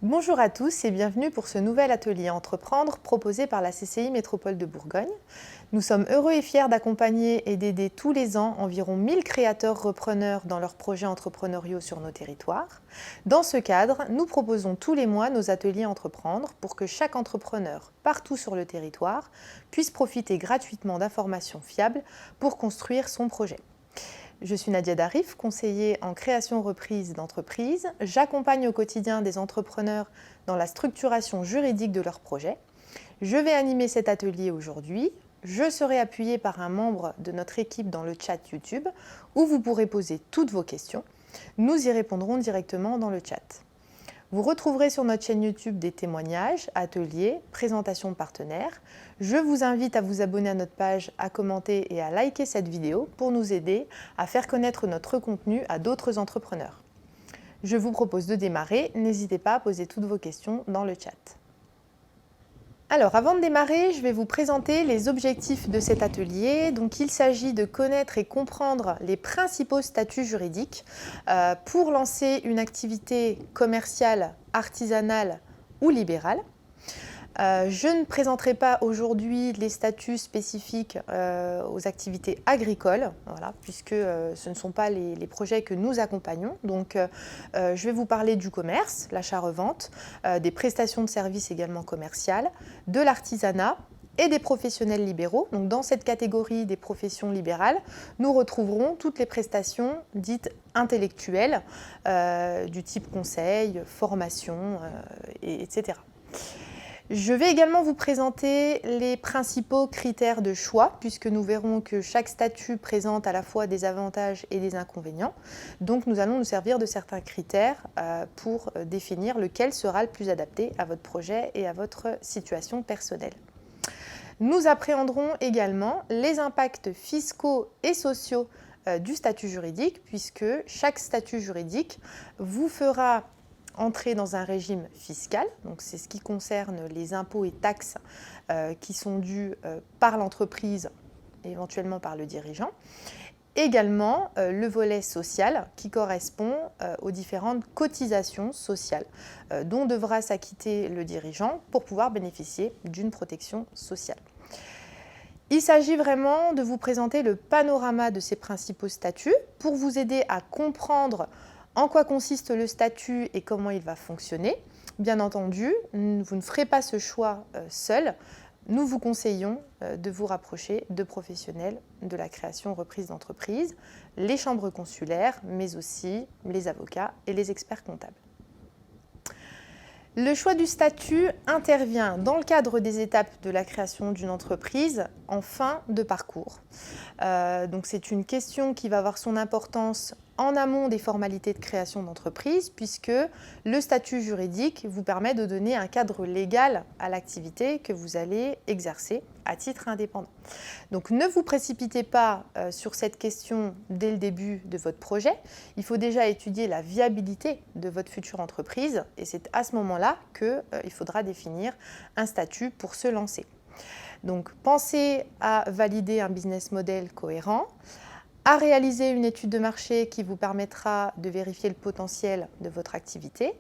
Bonjour à tous et bienvenue pour ce nouvel atelier Entreprendre proposé par la CCI Métropole de Bourgogne. Nous sommes heureux et fiers d'accompagner et d'aider tous les ans environ 1000 créateurs repreneurs dans leurs projets entrepreneuriaux sur nos territoires. Dans ce cadre, nous proposons tous les mois nos ateliers Entreprendre pour que chaque entrepreneur, partout sur le territoire, puisse profiter gratuitement d'informations fiables pour construire son projet. Je suis Nadia Darif, conseiller en création reprise d'entreprise. J'accompagne au quotidien des entrepreneurs dans la structuration juridique de leurs projets. Je vais animer cet atelier aujourd'hui. Je serai appuyée par un membre de notre équipe dans le chat YouTube où vous pourrez poser toutes vos questions. Nous y répondrons directement dans le chat. Vous retrouverez sur notre chaîne YouTube des témoignages, ateliers, présentations de partenaires. Je vous invite à vous abonner à notre page, à commenter et à liker cette vidéo pour nous aider à faire connaître notre contenu à d'autres entrepreneurs. Je vous propose de démarrer. N'hésitez pas à poser toutes vos questions dans le chat. Alors, avant de démarrer, je vais vous présenter les objectifs de cet atelier. Donc, il s'agit de connaître et comprendre les principaux statuts juridiques pour lancer une activité commerciale, artisanale ou libérale. Je ne présenterai pas aujourd'hui les statuts spécifiques aux activités agricoles, voilà, puisque ce ne sont pas les projets que nous accompagnons. Donc, je vais vous parler du commerce, l'achat-revente, des prestations de services également commerciales, de l'artisanat et des professionnels libéraux. Donc, dans cette catégorie des professions libérales, nous retrouverons toutes les prestations dites intellectuelles, du type conseil, formation, etc. Je vais également vous présenter les principaux critères de choix, puisque nous verrons que chaque statut présente à la fois des avantages et des inconvénients. Donc nous allons nous servir de certains critères pour définir lequel sera le plus adapté à votre projet et à votre situation personnelle. Nous appréhenderons également les impacts fiscaux et sociaux du statut juridique, puisque chaque statut juridique vous fera entrer dans un régime fiscal, donc c'est ce qui concerne les impôts et taxes qui sont dus par l'entreprise et éventuellement par le dirigeant. Également le volet social qui correspond aux différentes cotisations sociales dont devra s'acquitter le dirigeant pour pouvoir bénéficier d'une protection sociale. Il s'agit vraiment de vous présenter le panorama de ces principaux statuts pour vous aider à comprendre en quoi consiste le statut et comment il va fonctionner. Bien entendu, vous ne ferez pas ce choix seul. Nous vous conseillons de vous rapprocher de professionnels de la création reprise d'entreprise, les chambres consulaires, mais aussi les avocats et les experts comptables. Le choix du statut intervient dans le cadre des étapes de la création d'une entreprise en fin de parcours. Donc c'est une question qui va avoir son importance en amont des formalités de création d'entreprise, puisque le statut juridique vous permet de donner un cadre légal à l'activité que vous allez exercer à titre indépendant. Donc ne vous précipitez pas sur cette question dès le début de votre projet. Il faut déjà étudier la viabilité de votre future entreprise et c'est à ce moment-là qu'il faudra définir un statut pour se lancer. Donc pensez à valider un business model cohérent, à réaliser une étude de marché qui vous permettra de vérifier le potentiel de votre activité,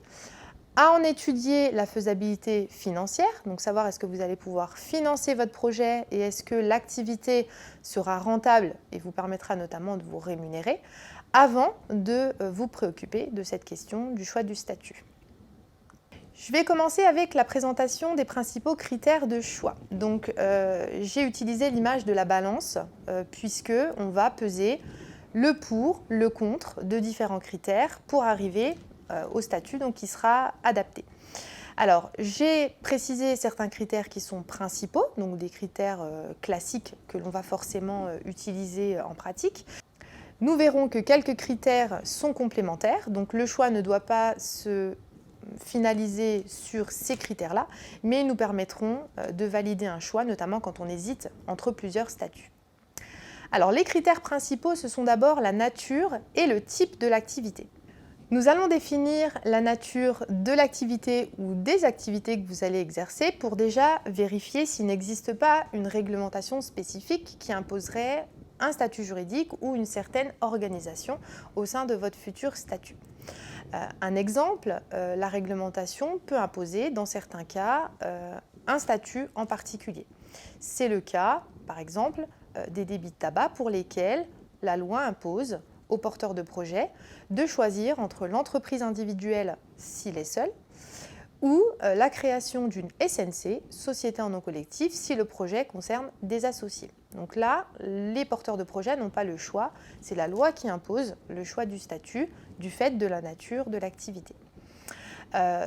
à en étudier la faisabilité financière, donc savoir est-ce que vous allez pouvoir financer votre projet et est-ce que l'activité sera rentable et vous permettra notamment de vous rémunérer, avant de vous préoccuper de cette question du choix du statut. Je vais commencer avec la présentation des principaux critères de choix. Donc, j'ai utilisé l'image de la balance puisque on va peser le pour, le contre de différents critères pour arriver au statut donc, qui sera adapté. Alors, j'ai précisé certains critères qui sont principaux, donc des critères classiques que l'on va forcément utiliser en pratique. Nous verrons que quelques critères sont complémentaires, donc le choix ne doit pas se finaliser sur ces critères-là, mais ils nous permettront de valider un choix, notamment quand on hésite entre plusieurs statuts. Alors, les critères principaux, ce sont d'abord la nature et le type de l'activité. Nous allons définir la nature de l'activité ou des activités que vous allez exercer pour déjà vérifier s'il n'existe pas une réglementation spécifique qui imposerait un statut juridique ou une certaine organisation au sein de votre futur statut. Un exemple, la réglementation peut imposer dans certains cas un statut en particulier. C'est le cas, par exemple, des débits de tabac pour lesquels la loi impose aux porteurs de projet de choisir entre l'entreprise individuelle s'il est seul ou la création d'une SNC, société en nom collectif, si le projet concerne des associés. Donc là, les porteurs de projet n'ont pas le choix, c'est la loi qui impose le choix du statut du fait de la nature de l'activité.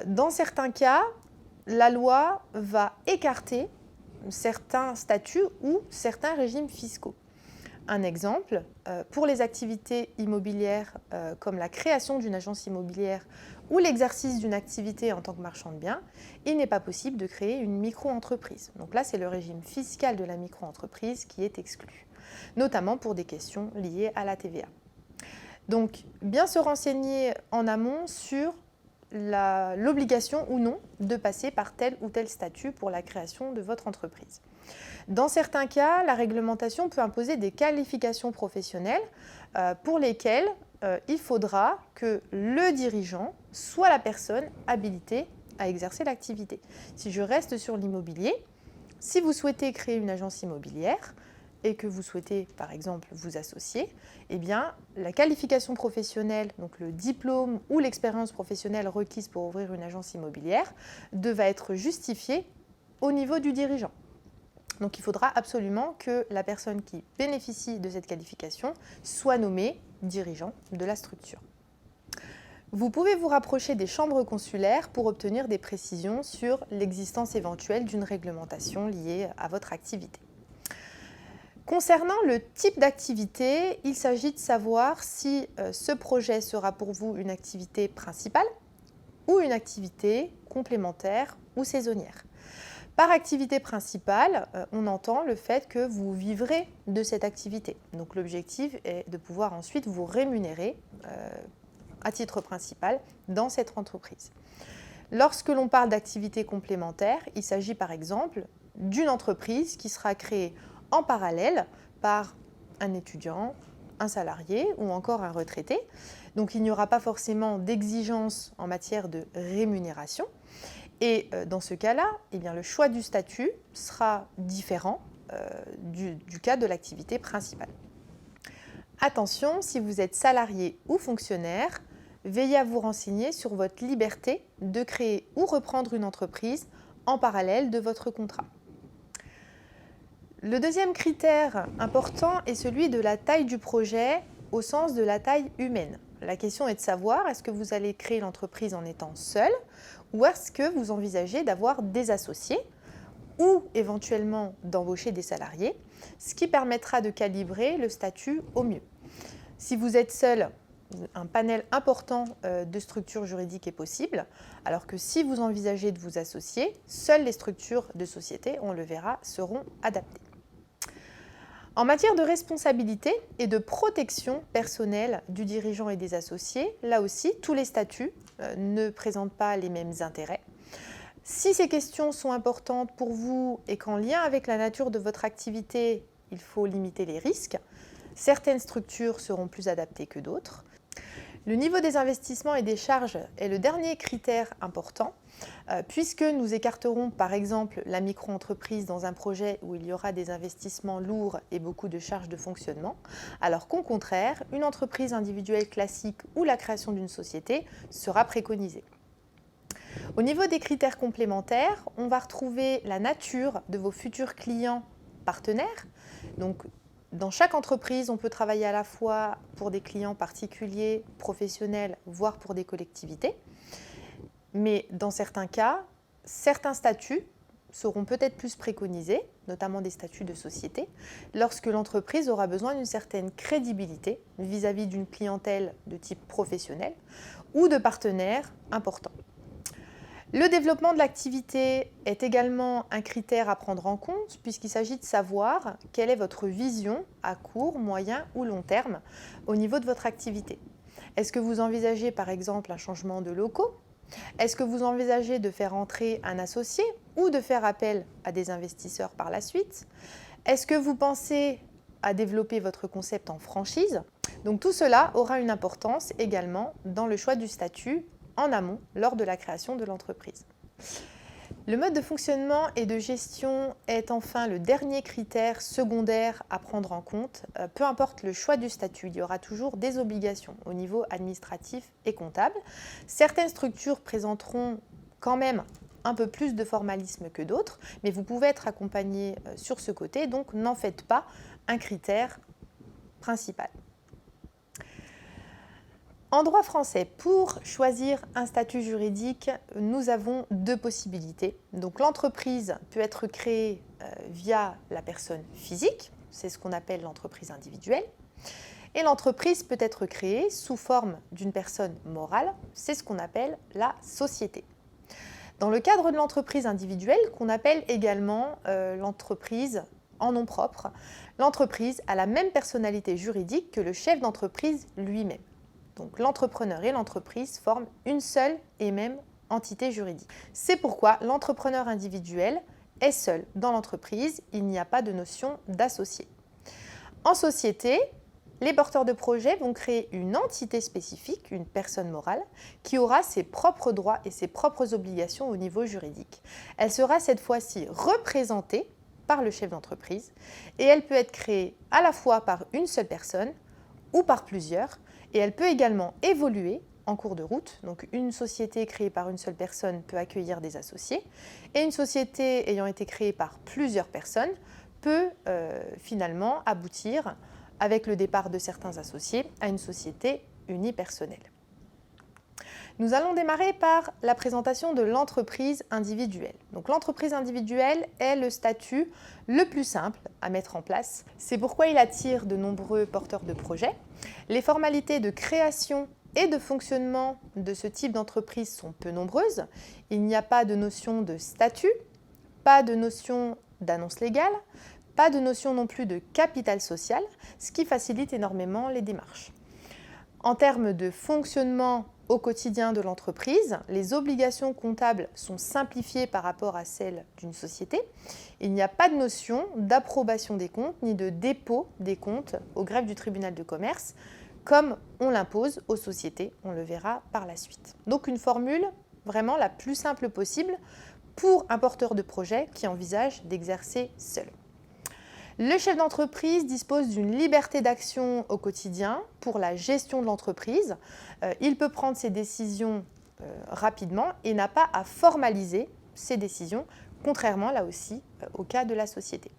Dans certains cas, la loi va écarter certains statuts ou certains régimes fiscaux. Un exemple, pour les activités immobilières comme la création d'une agence immobilière ou l'exercice d'une activité en tant que marchand de biens, il n'est pas possible de créer une micro-entreprise. Donc là, c'est le régime fiscal de la micro-entreprise qui est exclu, notamment pour des questions liées à la TVA. Donc, bien se renseigner en amont sur l'obligation ou non de passer par tel ou tel statut pour la création de votre entreprise. Dans certains cas, la réglementation peut imposer des qualifications professionnelles pour lesquelles il faudra que le dirigeant soit la personne habilitée à exercer l'activité. Si je reste sur l'immobilier, si vous souhaitez créer une agence immobilière et que vous souhaitez, par exemple, vous associer, eh bien, la qualification professionnelle, donc le diplôme ou l'expérience professionnelle requise pour ouvrir une agence immobilière, devra être justifiée au niveau du dirigeant. Donc il faudra absolument que la personne qui bénéficie de cette qualification soit nommée dirigeant de la structure. Vous pouvez vous rapprocher des chambres consulaires pour obtenir des précisions sur l'existence éventuelle d'une réglementation liée à votre activité. Concernant le type d'activité, il s'agit de savoir si ce projet sera pour vous une activité principale ou une activité complémentaire ou saisonnière. Par activité principale, on entend le fait que vous vivrez de cette activité. Donc l'objectif est de pouvoir ensuite vous rémunérer à titre principal dans cette entreprise. Lorsque l'on parle d'activité complémentaire, il s'agit par exemple d'une entreprise qui sera créée en parallèle par un étudiant, un salarié ou encore un retraité. Donc il n'y aura pas forcément d'exigence en matière de rémunération. Et dans ce cas-là, eh bien, le choix du statut sera différent du cas de l'activité principale. Attention, si vous êtes salarié ou fonctionnaire, veillez à vous renseigner sur votre liberté de créer ou reprendre une entreprise en parallèle de votre contrat. Le deuxième critère important est celui de la taille du projet au sens de la taille humaine. La question est de savoir, est-ce que vous allez créer l'entreprise en étant seul ou est-ce que vous envisagez d'avoir des associés ou éventuellement d'embaucher des salariés, ce qui permettra de calibrer le statut au mieux. Si vous êtes seul, un panel important de structures juridiques est possible, alors que si vous envisagez de vous associer, seules les structures de société, on le verra, seront adaptées. En matière de responsabilité et de protection personnelle du dirigeant et des associés, là aussi, tous les statuts ne présentent pas les mêmes intérêts. Si ces questions sont importantes pour vous et qu'en lien avec la nature de votre activité, il faut limiter les risques, certaines structures seront plus adaptées que d'autres. Le niveau des investissements et des charges est le dernier critère important, puisque nous écarterons par exemple la micro-entreprise dans un projet où il y aura des investissements lourds et beaucoup de charges de fonctionnement, alors qu'au contraire, une entreprise individuelle classique ou la création d'une société sera préconisée. Au niveau des critères complémentaires, on va retrouver la nature de vos futurs clients partenaires. Donc, dans chaque entreprise, on peut travailler à la fois pour des clients particuliers, professionnels, voire pour des collectivités. Mais dans certains cas, certains statuts seront peut-être plus préconisés, notamment des statuts de société, lorsque l'entreprise aura besoin d'une certaine crédibilité vis-à-vis d'une clientèle de type professionnel ou de partenaires importants. Le développement de l'activité est également un critère à prendre en compte puisqu'il s'agit de savoir quelle est votre vision à court, moyen ou long terme au niveau de votre activité. Est-ce que vous envisagez par exemple un changement de locaux ? Est-ce que vous envisagez de faire entrer un associé ou de faire appel à des investisseurs par la suite ? Est-ce que vous pensez à développer votre concept en franchise. Donc tout cela aura une importance également dans le choix du statut en amont lors de la création de l'entreprise. Le mode de fonctionnement et de gestion est enfin le dernier critère secondaire à prendre en compte. Peu importe le choix du statut, il y aura toujours des obligations au niveau administratif et comptable. Certaines structures présenteront quand même un peu plus de formalisme que d'autres, mais vous pouvez être accompagné sur ce côté, donc n'en faites pas un critère principal. En droit français, pour choisir un statut juridique, nous avons deux possibilités. Donc l'entreprise peut être créée via la personne physique, c'est ce qu'on appelle l'entreprise individuelle, et l'entreprise peut être créée sous forme d'une personne morale, c'est ce qu'on appelle la société. Dans le cadre de l'entreprise individuelle, qu'on appelle également l'entreprise en nom propre, l'entreprise a la même personnalité juridique que le chef d'entreprise lui-même. Donc l'entrepreneur et l'entreprise forment une seule et même entité juridique. C'est pourquoi l'entrepreneur individuel est seul dans l'entreprise, il n'y a pas de notion d'associé. En société, les porteurs de projet vont créer une entité spécifique, une personne morale, qui aura ses propres droits et ses propres obligations au niveau juridique. Elle sera cette fois-ci représentée par le chef d'entreprise et elle peut être créée à la fois par une seule personne ou par plusieurs, et elle peut également évoluer en cours de route. Donc une société créée par une seule personne peut accueillir des associés, et une société ayant été créée par plusieurs personnes peut finalement aboutir, avec le départ de certains associés, à une société unipersonnelle. Nous allons démarrer par la présentation de l'entreprise individuelle. Donc l'entreprise individuelle est le statut le plus simple à mettre en place. C'est pourquoi il attire de nombreux porteurs de projets. Les formalités de création et de fonctionnement de ce type d'entreprise sont peu nombreuses. Il n'y a pas de notion de statut, pas de notion d'annonce légale, pas de notion non plus de capital social, ce qui facilite énormément les démarches. En termes de fonctionnement au quotidien de l'entreprise, les obligations comptables sont simplifiées par rapport à celles d'une société. Il n'y a pas de notion d'approbation des comptes ni de dépôt des comptes au greffe du tribunal de commerce, comme on l'impose aux sociétés, on le verra par la suite. Donc une formule vraiment la plus simple possible pour un porteur de projet qui envisage d'exercer seul. Le chef d'entreprise dispose d'une liberté d'action au quotidien pour la gestion de l'entreprise. Il peut prendre ses décisions rapidement et n'a pas à formaliser ses décisions, contrairement là aussi au cas de la société.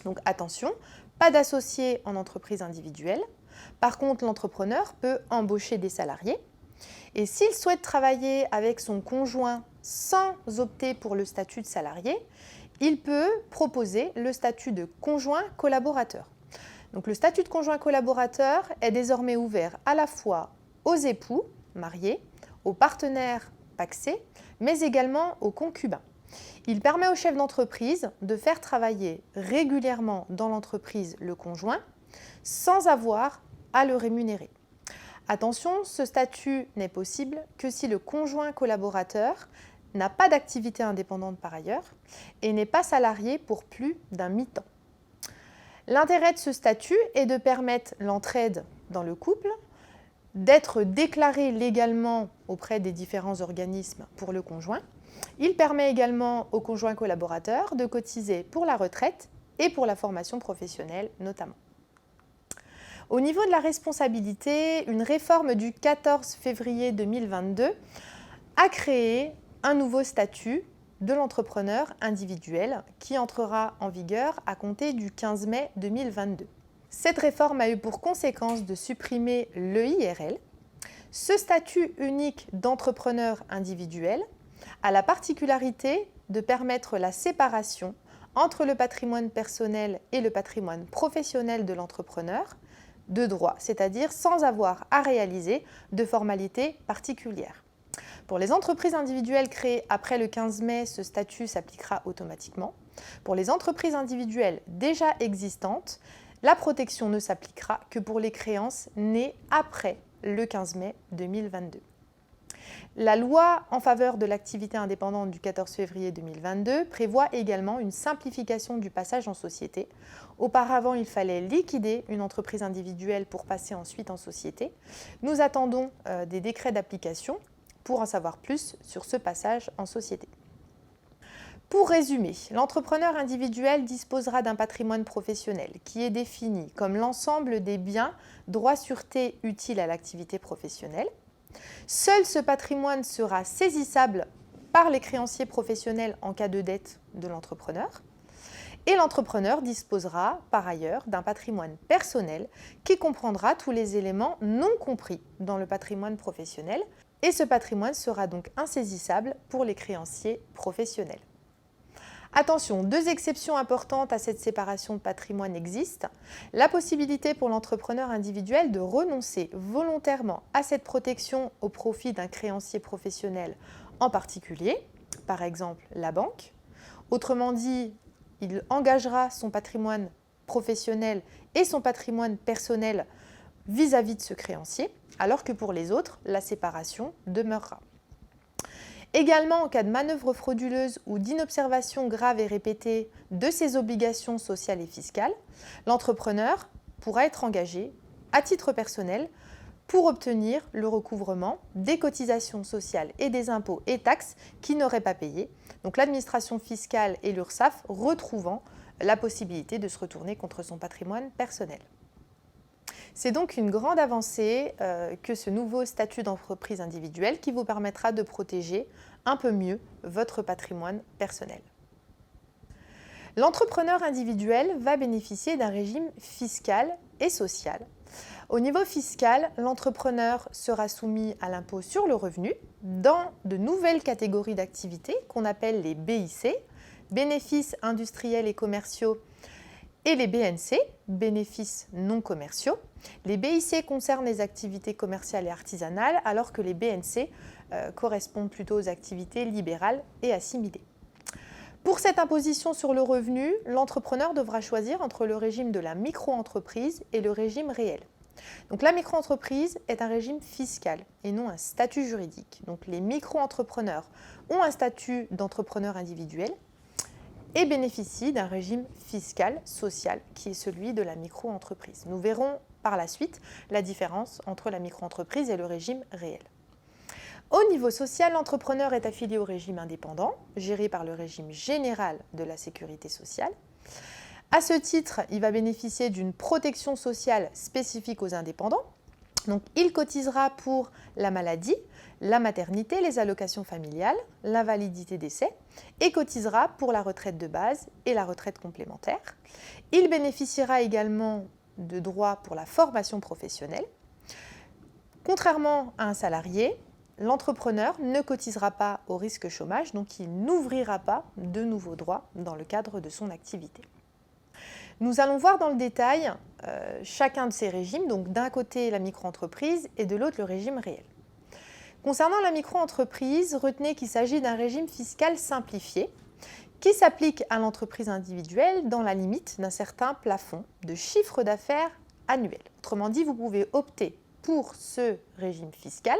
Donc attention, pas d'associé en entreprise individuelle. Par contre, l'entrepreneur peut embaucher des salariés. Et s'il souhaite travailler avec son conjoint sans opter pour le statut de salarié, il peut proposer le statut de conjoint collaborateur. Donc, le statut de conjoint collaborateur est désormais ouvert à la fois aux époux mariés, aux partenaires pacsés, mais également aux concubins. Il permet au chef d'entreprise de faire travailler régulièrement dans l'entreprise le conjoint sans avoir à le rémunérer. Attention, ce statut n'est possible que si le conjoint collaborateur n'a pas d'activité indépendante par ailleurs et n'est pas salarié pour plus d'un mi-temps. L'intérêt de ce statut est de permettre l'entraide dans le couple, d'être déclaré légalement auprès des différents organismes pour le conjoint. Il permet également au conjoint collaborateur de cotiser pour la retraite et pour la formation professionnelle notamment. Au niveau de la responsabilité, une réforme du 14 février 2022 a créé un nouveau statut de l'entrepreneur individuel qui entrera en vigueur à compter du 15 mai 2022. Cette réforme a eu pour conséquence de supprimer l'EIRL. Ce statut unique d'entrepreneur individuel a la particularité de permettre la séparation entre le patrimoine personnel et le patrimoine professionnel de l'entrepreneur de droit, c'est-à-dire sans avoir à réaliser de formalités particulières. Pour les entreprises individuelles créées après le 15 mai, ce statut s'appliquera automatiquement. Pour les entreprises individuelles déjà existantes, la protection ne s'appliquera que pour les créances nées après le 15 mai 2022. La loi en faveur de l'activité indépendante du 14 février 2022 prévoit également une simplification du passage en société. Auparavant, il fallait liquider une entreprise individuelle pour passer ensuite en société. Nous attendons des décrets d'application pour en savoir plus sur ce passage en société. Pour résumer, l'entrepreneur individuel disposera d'un patrimoine professionnel qui est défini comme l'ensemble des biens, droits, sûretés utiles à l'activité professionnelle. Seul ce patrimoine sera saisissable par les créanciers professionnels en cas de dette de l'entrepreneur. Et l'entrepreneur disposera par ailleurs d'un patrimoine personnel qui comprendra tous les éléments non compris dans le patrimoine professionnel. Et ce patrimoine sera donc insaisissable pour les créanciers professionnels. Attention, deux exceptions importantes à cette séparation de patrimoine existent. La possibilité pour l'entrepreneur individuel de renoncer volontairement à cette protection au profit d'un créancier professionnel en particulier, par exemple la banque. Autrement dit, il engagera son patrimoine professionnel et son patrimoine personnel vis-à-vis de ce créancier, alors que pour les autres, la séparation demeurera. Également, en cas de manœuvre frauduleuse ou d'inobservation grave et répétée de ses obligations sociales et fiscales, l'entrepreneur pourra être engagé à titre personnel pour obtenir le recouvrement des cotisations sociales et des impôts et taxes qu'il n'aurait pas payés. Donc l'administration fiscale et l'URSSAF retrouvant la possibilité de se retourner contre son patrimoine personnel. C'est donc une grande avancée que ce nouveau statut d'entreprise individuelle qui vous permettra de protéger un peu mieux votre patrimoine personnel. L'entrepreneur individuel va bénéficier d'un régime fiscal et social. Au niveau fiscal, l'entrepreneur sera soumis à l'impôt sur le revenu dans de nouvelles catégories d'activités qu'on appelle les BIC, bénéfices industriels et commerciaux, et les BNC, bénéfices non commerciaux. Les BIC concernent les activités commerciales et artisanales, alors que les BNC correspondent plutôt aux activités libérales et assimilées. Pour cette imposition sur le revenu, l'entrepreneur devra choisir entre le régime de la micro-entreprise et le régime réel. Donc, la micro-entreprise est un régime fiscal et non un statut juridique. Donc, les micro-entrepreneurs ont un statut d'entrepreneur individuel et bénéficient d'un régime fiscal, social, qui est celui de la micro-entreprise. Nous verrons par la suite la différence entre la micro-entreprise et le régime réel. Au niveau social, l'entrepreneur est affilié au régime indépendant, géré par le régime général de la sécurité sociale. À ce titre, il va bénéficier d'une protection sociale spécifique aux indépendants. Donc, il cotisera pour la maladie, la maternité, les allocations familiales, l'invalidité décès et cotisera pour la retraite de base et la retraite complémentaire. Il bénéficiera également de droits pour la formation professionnelle. Contrairement à un salarié, l'entrepreneur ne cotisera pas au risque chômage, donc il n'ouvrira pas de nouveaux droits dans le cadre de son activité. Nous allons voir dans le détail chacun de ces régimes, donc d'un côté la micro-entreprise et de l'autre le régime réel. Concernant la micro-entreprise, retenez qu'il s'agit d'un régime fiscal simplifié qui s'applique à l'entreprise individuelle dans la limite d'un certain plafond de chiffre d'affaires annuel. Autrement dit, vous pouvez opter pour ce régime fiscal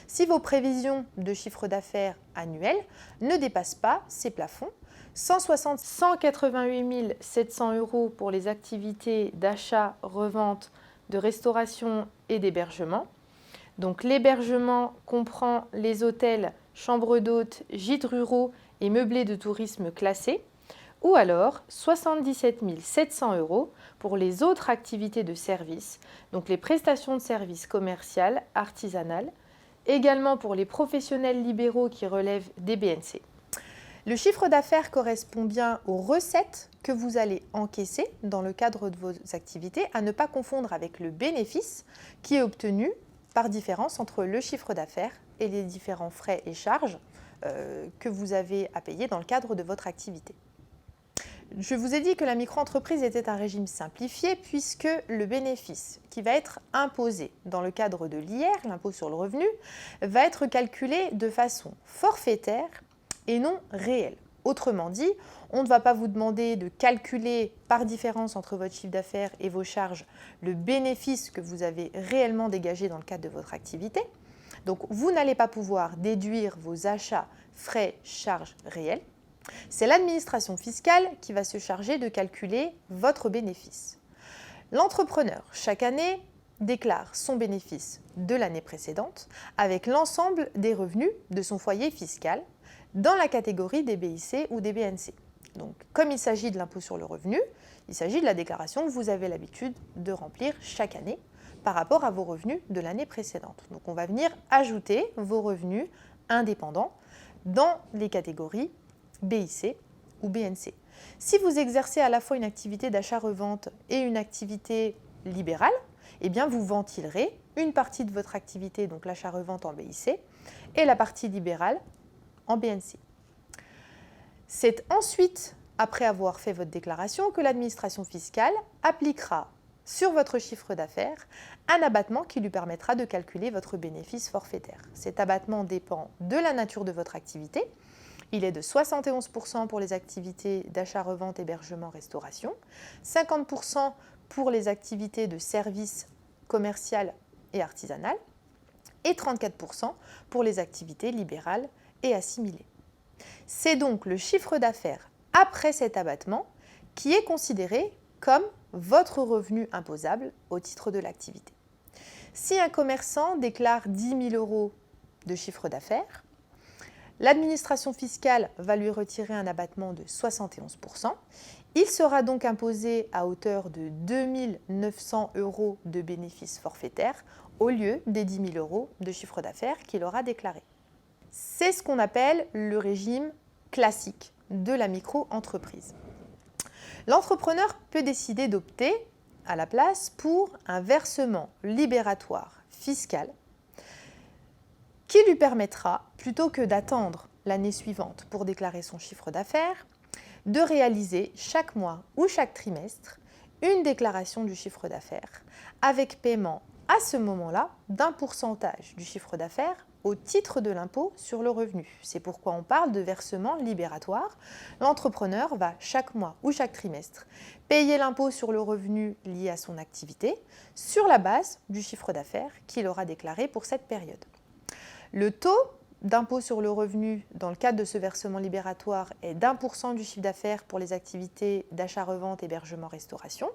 si vos prévisions de chiffre d'affaires annuel ne dépassent pas ces plafonds. 188 700 € pour les activités d'achat, revente, de restauration et d'hébergement. Donc l'hébergement comprend les hôtels, chambres d'hôtes, gîtes ruraux et meublés de tourisme classés. Ou alors 77 700 € pour les autres activités de service, donc les prestations de services commerciales, artisanales, également pour les professionnels libéraux qui relèvent des BNC. Le chiffre d'affaires correspond bien aux recettes que vous allez encaisser dans le cadre de vos activités, à ne pas confondre avec le bénéfice qui est obtenu par différence entre le chiffre d'affaires et les différents frais et charges que vous avez à payer dans le cadre de votre activité. Je vous ai dit que la micro-entreprise était un régime simplifié puisque le bénéfice qui va être imposé dans le cadre de l'IR, l'impôt sur le revenu, va être calculé de façon forfaitaire et non réelle. Autrement dit, on ne va pas vous demander de calculer par différence entre votre chiffre d'affaires et vos charges le bénéfice que vous avez réellement dégagé dans le cadre de votre activité. Donc, vous n'allez pas pouvoir déduire vos achats, frais, charges réels. C'est l'administration fiscale qui va se charger de calculer votre bénéfice. L'entrepreneur, chaque année, déclare son bénéfice de l'année précédente avec l'ensemble des revenus de son foyer fiscal dans la catégorie des BIC ou des BNC. Donc, comme il s'agit de l'impôt sur le revenu, il s'agit de la déclaration que vous avez l'habitude de remplir chaque année par rapport à vos revenus de l'année précédente. Donc, on va venir ajouter vos revenus indépendants dans les catégories BIC ou BNC. Si vous exercez à la fois une activité d'achat-revente et une activité libérale, eh bien vous ventilerez une partie de votre activité, donc l'achat-revente en BIC, et la partie libérale en BNC. C'est ensuite, après avoir fait votre déclaration, que l'administration fiscale appliquera sur votre chiffre d'affaires un abattement qui lui permettra de calculer votre bénéfice forfaitaire. Cet abattement dépend de la nature de votre activité. Il est de 71% pour les activités d'achat-revente, hébergement, restauration, 50% pour les activités de services commerciales et artisanales et 34% pour les activités libérales et assimilées. C'est donc le chiffre d'affaires après cet abattement qui est considéré comme votre revenu imposable au titre de l'activité. Si un commerçant déclare 10 000 € de chiffre d'affaires, l'administration fiscale va lui retirer un abattement de 71%. Il sera donc imposé à hauteur de 2 900 € de bénéfice forfaitaire au lieu des 10 000 € de chiffre d'affaires qu'il aura déclaré. C'est ce qu'on appelle le régime classique de la micro-entreprise. L'entrepreneur peut décider d'opter à la place pour un versement libératoire fiscal qui lui permettra, plutôt que d'attendre l'année suivante pour déclarer son chiffre d'affaires, de réaliser chaque mois ou chaque trimestre une déclaration du chiffre d'affaires avec paiement à ce moment-là d'un pourcentage du chiffre d'affaires au titre de l'impôt sur le revenu. C'est pourquoi on parle de versement libératoire. L'entrepreneur va chaque mois ou chaque trimestre payer l'impôt sur le revenu lié à son activité sur la base du chiffre d'affaires qu'il aura déclaré pour cette période. Le taux d'impôt sur le revenu dans le cadre de ce versement libératoire est d'1% du chiffre d'affaires pour les activités d'achat-revente, hébergement, restauration,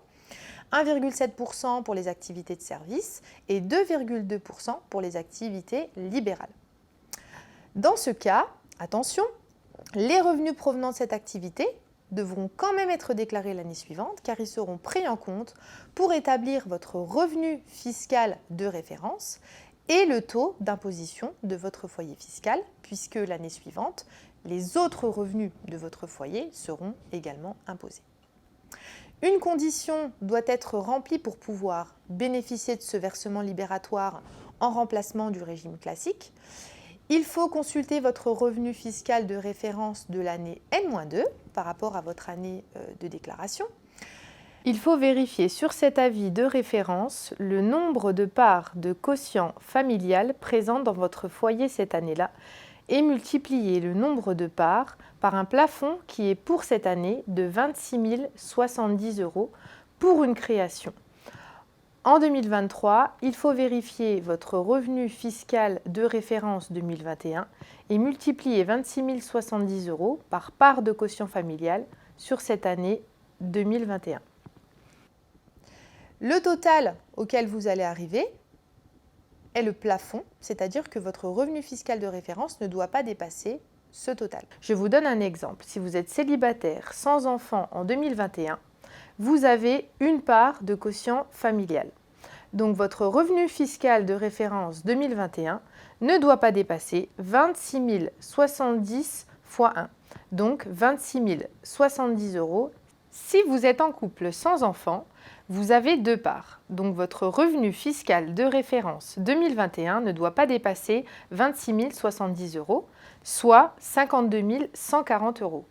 1,7% pour les activités de service et 2,2% pour les activités libérales. Dans ce cas, attention, les revenus provenant de cette activité devront quand même être déclarés l'année suivante car ils seront pris en compte pour établir votre revenu fiscal de référence et le taux d'imposition de votre foyer fiscal, puisque l'année suivante, les autres revenus de votre foyer seront également imposés. Une condition doit être remplie pour pouvoir bénéficier de ce versement libératoire en remplacement du régime classique. Il faut consulter votre revenu fiscal de référence de l'année N-2 par rapport à votre année de déclaration. Il faut vérifier sur cet avis de référence le nombre de parts de quotient familial présentes dans votre foyer cette année-là et multiplier le nombre de parts par un plafond qui est pour cette année de 26 070 € pour une création. En 2023, il faut vérifier votre revenu fiscal de référence 2021 et multiplier 26 070 € par part de quotient familial sur cette année 2021. Le total auquel vous allez arriver est le plafond, c'est-à-dire que votre revenu fiscal de référence ne doit pas dépasser ce total. Je vous donne un exemple. Si vous êtes célibataire sans enfant en 2021, vous avez une part de quotient familial. Donc votre revenu fiscal de référence 2021 ne doit pas dépasser 26 070 fois 1, donc 26 070 €. Si vous êtes en couple sans enfant, vous avez deux parts, donc votre revenu fiscal de référence 2021 ne doit pas dépasser 26 070 €, soit 52 140 €.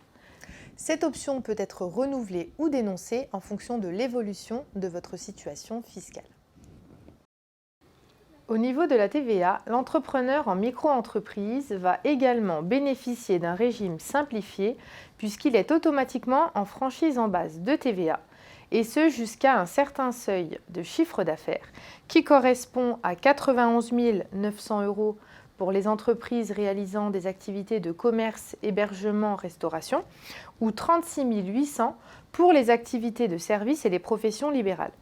Cette option peut être renouvelée ou dénoncée en fonction de l'évolution de votre situation fiscale. Au niveau de la TVA, l'entrepreneur en micro-entreprise va également bénéficier d'un régime simplifié puisqu'il est automatiquement en franchise en base de TVA et ce jusqu'à un certain seuil de chiffre d'affaires qui correspond à 91 900 € pour les entreprises réalisant des activités de commerce, hébergement, restauration, ou 36 800 pour les activités de services et les professions libérales.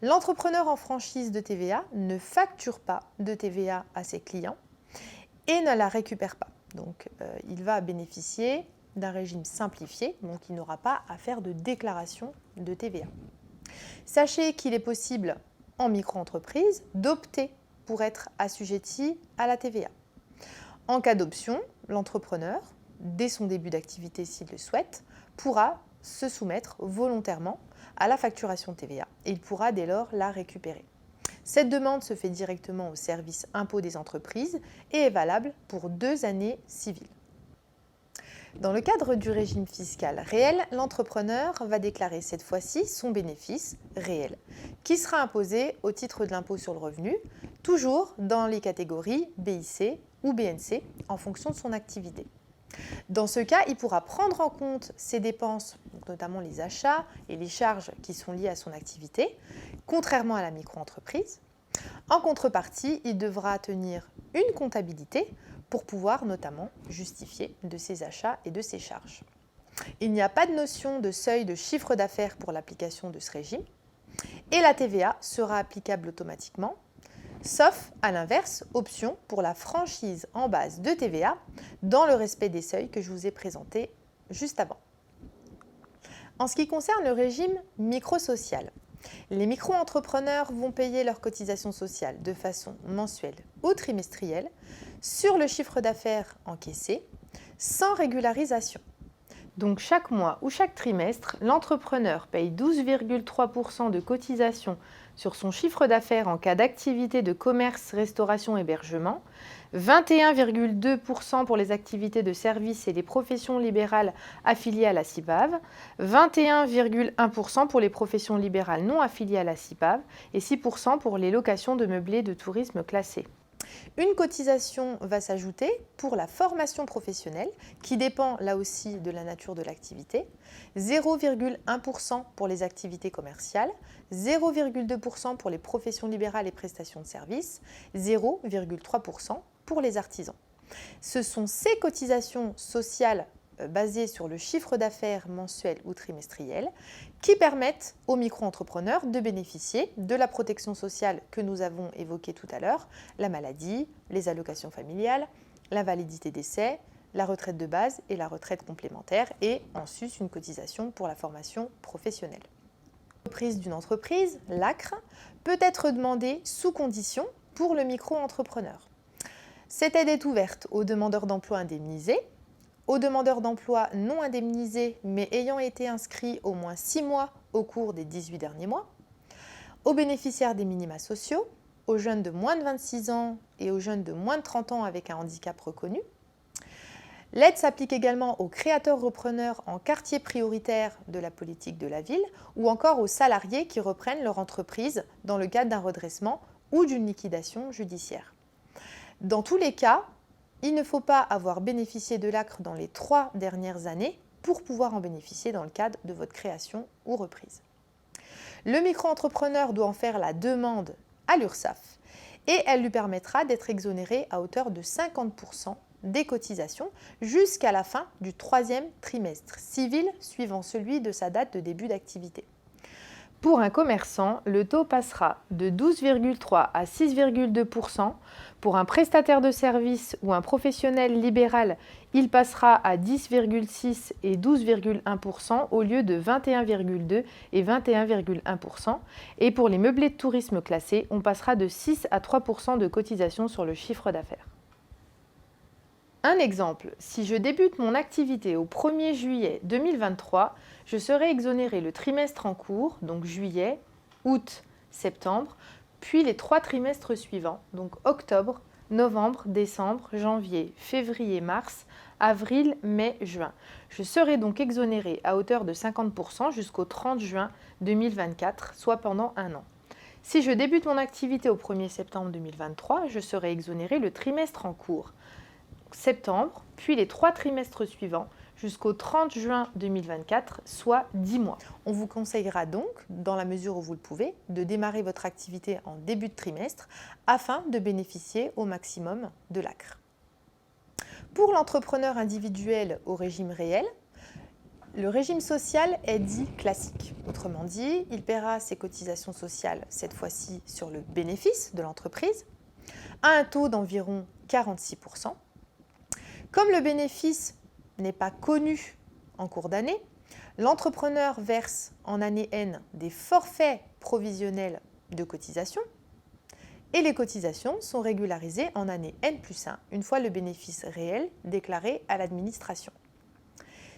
L'entrepreneur en franchise de TVA ne facture pas de TVA à ses clients et ne la récupère pas. Donc, il va bénéficier d'un régime simplifié, donc il n'aura pas à faire de déclaration de TVA. Sachez qu'il est possible en micro-entreprise d'opter pour être assujetti à la TVA. En cas d'option, l'entrepreneur, dès son début d'activité s'il le souhaite, pourra se soumettre volontairement à la facturation TVA et il pourra dès lors la récupérer. Cette demande se fait directement au service impôt des entreprises et est valable pour 2 années civiles. Dans le cadre du régime fiscal réel, l'entrepreneur va déclarer cette fois-ci son bénéfice réel, qui sera imposé au titre de l'impôt sur le revenu, toujours dans les catégories BIC ou BNC, en fonction de son activité. Dans ce cas, il pourra prendre en compte ses dépenses, notamment les achats et les charges qui sont liées à son activité, contrairement à la micro-entreprise. En contrepartie, il devra tenir une comptabilité pour pouvoir notamment justifier de ses achats et de ses charges. Il n'y a pas de notion de seuil de chiffre d'affaires pour l'application de ce régime et la TVA sera applicable automatiquement, sauf à l'inverse, option pour la franchise en base de TVA dans le respect des seuils que je vous ai présentés juste avant. En ce qui concerne le régime micro-social, les micro-entrepreneurs vont payer leurs cotisations sociales de façon mensuelle ou trimestrielle sur le chiffre d'affaires encaissé, sans régularisation. Donc chaque mois ou chaque trimestre, l'entrepreneur paye 12,3% de cotisation sur son chiffre d'affaires en cas d'activité de commerce, restauration, hébergement, 21,2% pour les activités de services et les professions libérales affiliées à la CIPAV, 21,1% pour les professions libérales non affiliées à la CIPAV et 6% pour les locations de meublés de tourisme classés. Une cotisation va s'ajouter pour la formation professionnelle qui dépend là aussi de la nature de l'activité, 0,1% pour les activités commerciales, 0,2% pour les professions libérales et prestations de services, 0,3% pour les artisans. Ce sont ces cotisations sociales basées sur le chiffre d'affaires mensuel ou trimestriel qui permettent aux micro-entrepreneurs de bénéficier de la protection sociale que nous avons évoquée tout à l'heure, la maladie, les allocations familiales, la validité d'essai, la retraite de base et la retraite complémentaire et en sus une cotisation pour la formation professionnelle. La reprise d'une entreprise, l'ACRE, peut être demandée sous condition pour le micro-entrepreneur. Cette aide est ouverte aux demandeurs d'emploi indemnisés, aux demandeurs d'emploi non indemnisés mais ayant été inscrits au moins 6 mois au cours des 18 derniers mois, aux bénéficiaires des minima sociaux, aux jeunes de moins de 26 ans et aux jeunes de moins de 30 ans avec un handicap reconnu. L'aide s'applique également aux créateurs-repreneurs en quartier prioritaire de la politique de la ville ou encore aux salariés qui reprennent leur entreprise dans le cadre d'un redressement ou d'une liquidation judiciaire. Dans tous les cas, il ne faut pas avoir bénéficié de l'ACRE dans les 3 dernières années pour pouvoir en bénéficier dans le cadre de votre création ou reprise. Le micro-entrepreneur doit en faire la demande à l'URSSAF et elle lui permettra d'être exonéré à hauteur de 50% des cotisations jusqu'à la fin du 3e trimestre civil suivant celui de sa date de début d'activité. Pour un commerçant, le taux passera de 12,3 à 6,2%. Pour un prestataire de service ou un professionnel libéral, il passera à 10,6 et 12,1% au lieu de 21,2 et 21,1%. Et pour les meublés de tourisme classés, on passera de 6 à 3% de cotisation sur le chiffre d'affaires. Un exemple, si je débute mon activité au 1er juillet 2023, je serai exonéré le trimestre en cours, donc juillet, août, septembre, puis les 3 trimestres suivants, donc octobre, novembre, décembre, janvier, février, mars, avril, mai, juin. Je serai donc exonéré à hauteur de 50% jusqu'au 30 juin 2024, soit pendant 1 an. Si je débute mon activité au 1er septembre 2023, je serai exonéré le trimestre en cours, septembre, puis les 3 trimestres suivants, jusqu'au 30 juin 2024, soit 10 mois. On vous conseillera donc, dans la mesure où vous le pouvez, de démarrer votre activité en début de trimestre afin de bénéficier au maximum de l'ACRE. Pour l'entrepreneur individuel au régime réel, le régime social est dit classique. Autrement dit, il paiera ses cotisations sociales, cette fois-ci sur le bénéfice de l'entreprise, à un taux d'environ 46%. Comme le bénéfice n'est pas connu en cours d'année, l'entrepreneur verse en année N des forfaits provisionnels de cotisation et les cotisations sont régularisées en année N+1 une fois le bénéfice réel déclaré à l'administration.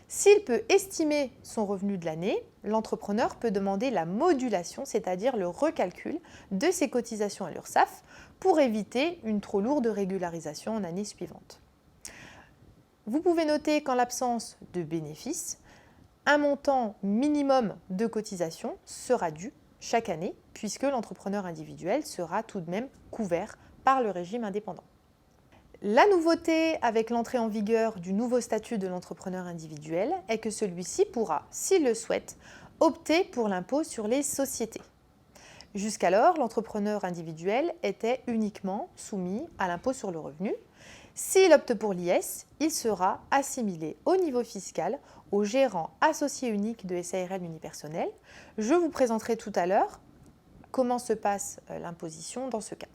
S'il peut estimer son revenu de l'année, l'entrepreneur peut demander la modulation, c'est-à-dire le recalcul de ses cotisations à l'URSSAF pour éviter une trop lourde régularisation en année suivante. Vous pouvez noter qu'en l'absence de bénéfice, un montant minimum de cotisation sera dû chaque année puisque l'entrepreneur individuel sera tout de même couvert par le régime indépendant. La nouveauté avec l'entrée en vigueur du nouveau statut de l'entrepreneur individuel est que celui-ci pourra, s'il le souhaite, opter pour l'impôt sur les sociétés. Jusqu'alors, l'entrepreneur individuel était uniquement soumis à l'impôt sur le revenu. S'il opte pour l'IS, il sera assimilé au niveau fiscal au gérant associé unique de SARL unipersonnel. Je vous présenterai tout à l'heure comment se passe l'imposition dans ce cas.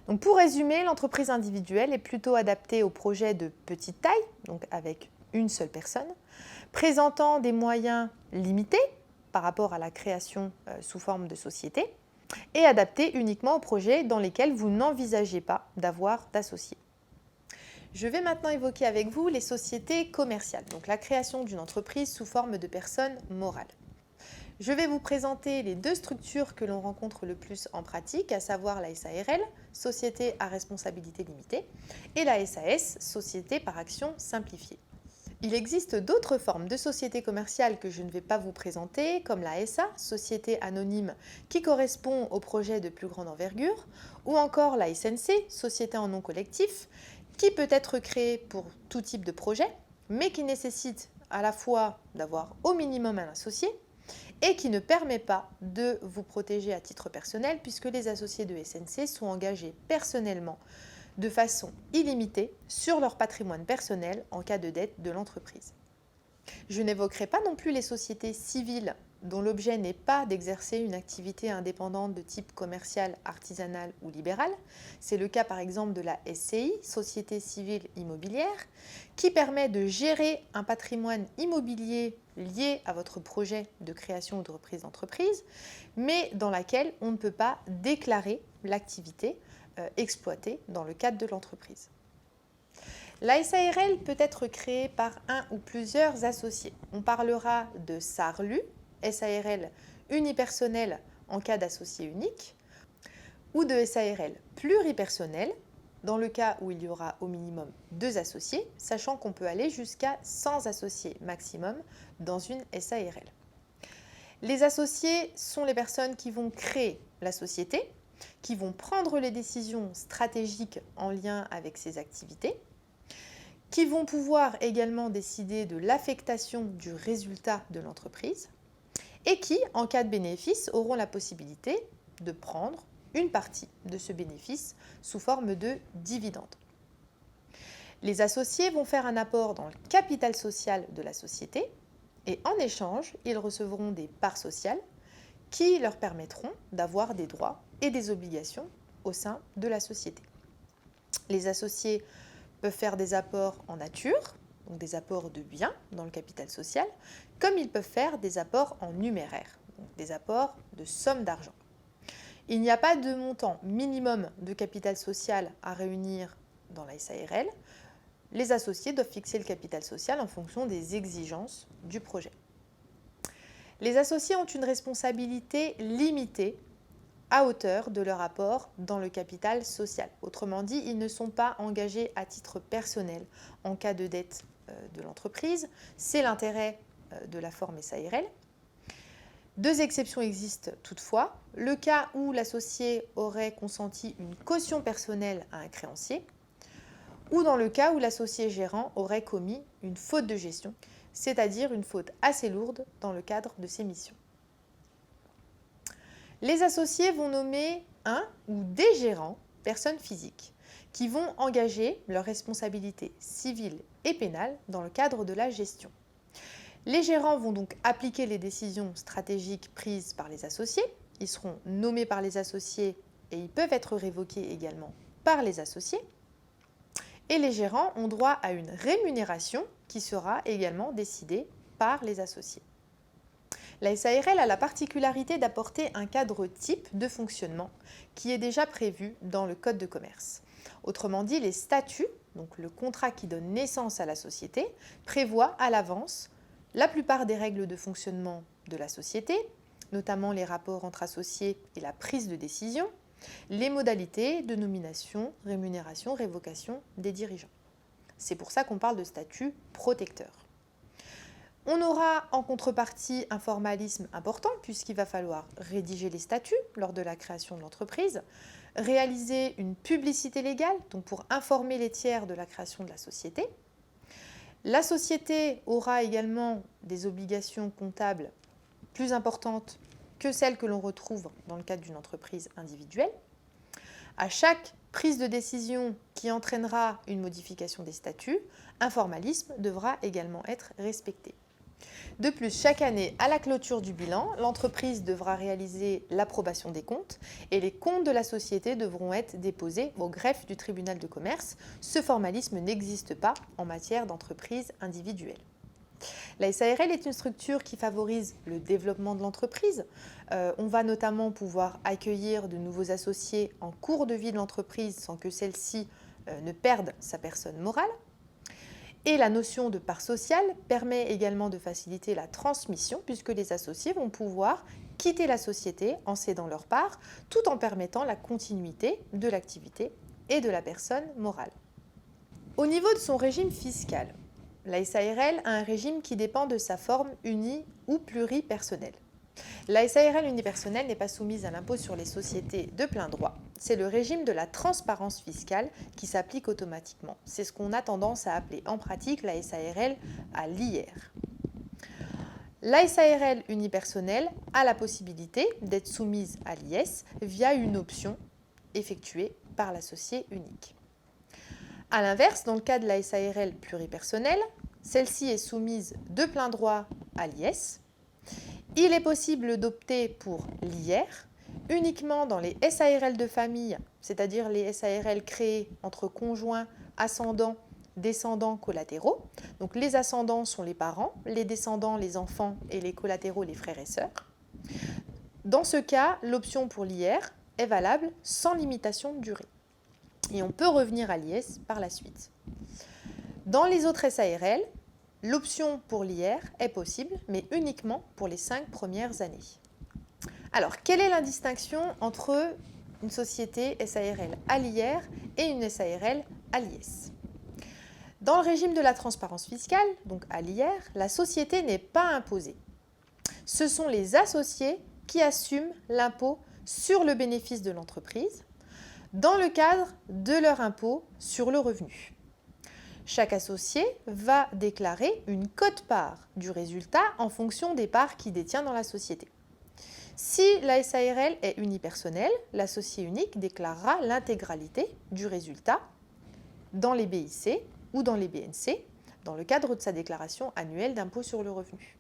Donc pour résumer, l'entreprise individuelle est plutôt adaptée aux projets de petite taille, donc avec une seule personne, présentant des moyens limités par rapport à la création sous forme de société, et adaptée uniquement aux projets dans lesquels vous n'envisagez pas d'avoir d'associés. Je vais maintenant évoquer avec vous les sociétés commerciales, donc la création d'une entreprise sous forme de personne morale. Je vais vous présenter les deux structures que l'on rencontre le plus en pratique, à savoir la SARL, Société à responsabilité limitée, et la SAS, Société par action simplifiée. Il existe d'autres formes de sociétés commerciales que je ne vais pas vous présenter, comme la SA, Société anonyme qui correspond aux projets de plus grande envergure, ou encore la SNC, Société en nom collectif, qui peut être créée pour tout type de projet, mais qui nécessite à la fois d'avoir au minimum un associé, et qui ne permet pas de vous protéger à titre personnel puisque les associés de SNC sont engagés personnellement de façon illimitée sur leur patrimoine personnel en cas de dette de l'entreprise. Je n'évoquerai pas non plus les sociétés civiles dont l'objet n'est pas d'exercer une activité indépendante de type commercial, artisanal ou libéral. C'est le cas par exemple de la SCI, Société civile immobilière, qui permet de gérer un patrimoine immobilier lié à votre projet de création ou de reprise d'entreprise, mais dans laquelle on ne peut pas déclarer l'activité exploitée dans le cadre de l'entreprise. La SARL peut être créée par un ou plusieurs associés. On parlera de SARLU, SARL unipersonnel en cas d'associé unique, ou de SARL pluripersonnel dans le cas où il y aura au minimum 2 associés, sachant qu'on peut aller jusqu'à 100 associés maximum dans une SARL. Les associés sont les personnes qui vont créer la société, qui vont prendre les décisions stratégiques en lien avec ces activités, qui vont pouvoir également décider de l'affectation du résultat de l'entreprise et qui, en cas de bénéfice, auront la possibilité de prendre une partie de ce bénéfice sous forme de dividendes. Les associés vont faire un apport dans le capital social de la société et en échange, ils recevront des parts sociales qui leur permettront d'avoir des droits et des obligations au sein de la société. Les associés peuvent faire des apports en nature, donc des apports de biens dans le capital social, comme ils peuvent faire des apports en numéraire, donc des apports de sommes d'argent. Il n'y a pas de montant minimum de capital social à réunir dans la SARL. Les associés doivent fixer le capital social en fonction des exigences du projet. Les associés ont une responsabilité limitée à hauteur de leur apport dans le capital social. Autrement dit, ils ne sont pas engagés à titre personnel en cas de dette de l'entreprise. C'est l'intérêt de la forme SARL. 2 exceptions existent toutefois. Le cas où l'associé aurait consenti une caution personnelle à un créancier ou dans le cas où l'associé gérant aurait commis une faute de gestion, c'est-à-dire une faute assez lourde dans le cadre de ses missions. Les associés vont nommer un ou des gérants, personnes physiques, qui vont engager leurs responsabilités civiles et pénales dans le cadre de la gestion. Les gérants vont donc appliquer les décisions stratégiques prises par les associés. Ils seront nommés par les associés et ils peuvent être révoqués également par les associés. Et les gérants ont droit à une rémunération qui sera également décidée par les associés. La SARL a la particularité d'apporter un cadre type de fonctionnement qui est déjà prévu dans le Code de commerce. Autrement dit, les statuts, donc le contrat qui donne naissance à la société, prévoient à l'avance la plupart des règles de fonctionnement de la société, notamment les rapports entre associés et la prise de décision, les modalités de nomination, rémunération, révocation des dirigeants. C'est pour ça qu'on parle de statut protecteur. On aura en contrepartie un formalisme important puisqu'il va falloir rédiger les statuts lors de la création de l'entreprise, réaliser une publicité légale, donc pour informer les tiers de la création de la société. La société aura également des obligations comptables plus importantes que celles que l'on retrouve dans le cadre d'une entreprise individuelle. À chaque prise de décision qui entraînera une modification des statuts, un formalisme devra également être respecté. De plus, chaque année, à la clôture du bilan, l'entreprise devra réaliser l'approbation des comptes et les comptes de la société devront être déposés au greffe du tribunal de commerce. Ce formalisme n'existe pas en matière d'entreprise individuelle. La SARL est une structure qui favorise le développement de l'entreprise. On va notamment pouvoir accueillir de nouveaux associés en cours de vie de l'entreprise sans que celle-ci ne perde sa personne morale. Et la notion de part sociale permet également de faciliter la transmission puisque les associés vont pouvoir quitter la société en cédant leur part tout en permettant la continuité de l'activité et de la personne morale. Au niveau de son régime fiscal, la SARL a un régime qui dépend de sa forme uni ou pluripersonnelle. La SARL unipersonnelle n'est pas soumise à l'impôt sur les sociétés de plein droit. C'est le régime de la transparence fiscale qui s'applique automatiquement. C'est ce qu'on a tendance à appeler en pratique la SARL à l'IR. La SARL unipersonnelle a la possibilité d'être soumise à l'IS via une option effectuée par l'associé unique. A l'inverse, dans le cas de la SARL pluripersonnelle, celle-ci est soumise de plein droit à l'IS. Il est possible d'opter pour l'IR uniquement dans les SARL de famille, c'est-à-dire les SARL créées entre conjoints, ascendants, descendants, collatéraux. Donc les ascendants sont les parents, les descendants, les enfants et les collatéraux, les frères et sœurs. Dans ce cas, l'option pour l'IR est valable sans limitation de durée. Et on peut revenir à l'IS par la suite. Dans les autres SARL, l'option pour l'IR est possible, mais uniquement pour les 5 premières années. Alors, quelle est la distinction entre une société SARL à l'IR et une SARL à l'IS? Dans le régime de la transparence fiscale, donc à l'IR, la société n'est pas imposée. Ce sont les associés qui assument l'impôt sur le bénéfice de l'entreprise dans le cadre de leur impôt sur le revenu. Chaque associé va déclarer une quote-part du résultat en fonction des parts qu'il détient dans la société. Si la SARL est unipersonnelle, l'associé unique déclarera l'intégralité du résultat dans les BIC ou dans les BNC, dans le cadre de sa déclaration annuelle d'impôt sur le revenu.